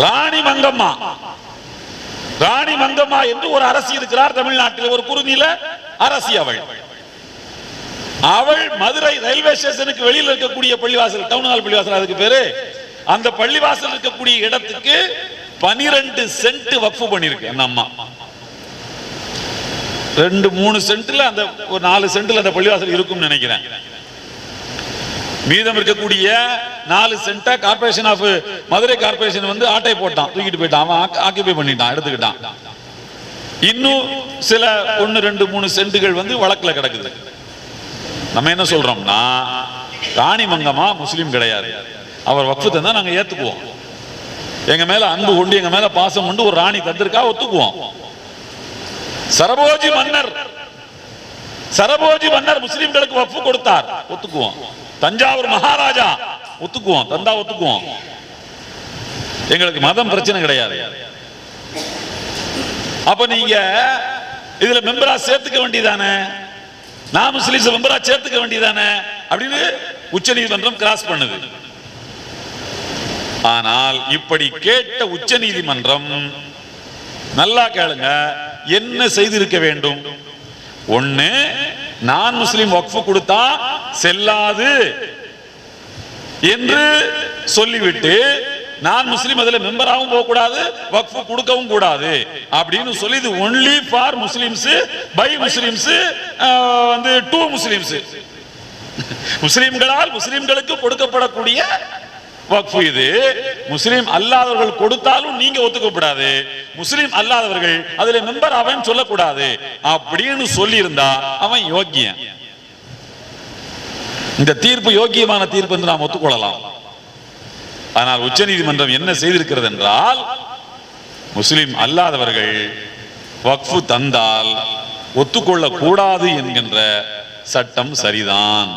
ராணி மங்கம்மா, ராணி மங்கம்மா என்று ஒரு அரசி இருக்கிறார் தமிழ்நாட்டில், ஒரு குறுநில அரசி. அவள் மதுரை ரயில்வே ஸ்டேஷனுக்கு வெளியில் இருக்கக்கூடிய பள்ளிவாசல், டவுன் ஹால் பள்ளிவாசல் அதுக்கு பேரு, அந்த பள்ளிவாசல் இருக்கக்கூடிய இடத்துக்கு 12 சென்ட் வக்ஃப் பண்ணிருக்கு அந்த அம்மா. 2-3 சென்ட்ல அந்த ஒரு 4 சென்ட்ல அந்த பள்ளிவாசல் இருக்கும் நினைக்கிறேன். மீதம் இருக்கக்கூடிய 4 cent corporation of Madurai corporation வந்து ஆட்டை போட்டான், தூக்கிட்டு போயிட்டான், அவன் ஆக்கிபை பண்ணிட்டான், எடுத்துக்கிட்டான். இன்னும் சில 1-2-3 சென்ட்டுகள் வந்து வழக்குல கிடக்குது. நம்ம என்ன சொல்றோம்னா, ராணி மங்கம்மா முஸ்லீம் கிடையாது, அவர் வக்ஃப் தந்தா நாங்க ஏத்துக்குவோம், எங்க மேல அன்பு கொண்டு எங்க மேல பாசம் கொண்டு ஒரு ராணி தந்திருக்கா, ஒத்துக்குவோம். சரபோஜி மன்னர் முஸ்லிம்களுக்கு வக்ஃப் கொடுத்தார், ஒத்துக்குவோம். தஞ்சாவூர் மகாராஜா ஒத்துக்குவோம், தந்தா ஒத்துக்குவோம். எங்களுக்கு மதம் பிரச்சனை கிடையாது. அப்ப நீங்க இதுல மெம்பரா சேர்த்துக்க வேண்டியதானே, நான் முஸ்லிம்ஸ் மெம்பரா சேர்த்துக்க வேண்டியதானே அப்படின்னு உச்சநீதிமன்றம் கிராஸ் பண்ணுது. ஆனால் இப்படி கேட்ட உச்சநீதிமன்றம், நல்லா கேளுங்க, என்ன செய்திருக்க வேண்டும்? ஒண்ணு, நான் முஸ்லிம் வக்ஃப் கொடுத்தா செல்லாது என்று சொல்லிவிட்டு, நான் முஸ்லிம் அதுல மெம்பராகவும் போக கூடாது, வக்ஃப் கொடுக்கவும் கூடாது அப்படின்னு சொல்லி, இது only for Muslims by Muslims வந்து டு முஸ்லிம்ஸ், முஸ்லிம்களால் முஸ்லிம்களுக்கு கொடுக்கப்படக்கூடிய வக்ஃப். இது முஸ்லிம் அல்லாதவர்கள் கொடுத்தாலும் நீங்க ஒத்துக்கப்படாது, முஸ்லிம் அல்லாதவர்கள் அதுல மெம்பர் அவன் சொல்லக்கூடாது அப்படின்னு சொல்லி இருந்தா அவன் யோக்கியன். இந்த தீர்ப்பு யோக்கியமான தீர்ப்பு என்று நாம் ஒத்துக்கொள்ளலாம். ஆனால் உச்சநீதிமன்றம் என்ன செய்திருக்கிறது என்றால், முஸ்லிம் அல்லாதவர்கள் வக்ஃப் தந்தால் ஒத்துக்கொள்ள கூடாது என்கின்ற சட்டம் சரிதான்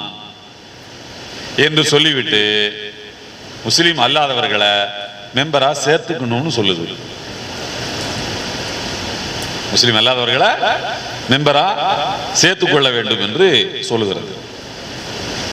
என்று சொல்லிவிட்டு முஸ்லிம் அல்லாதவர்களை மெம்பரா சேர்த்துக்கணும்னு சொல்லுது. முஸ்லிம் அல்லாதவர்களை மெம்பரா சேர்த்துக்கொள்ள வேண்டும் என்று சொல்லுகிறது.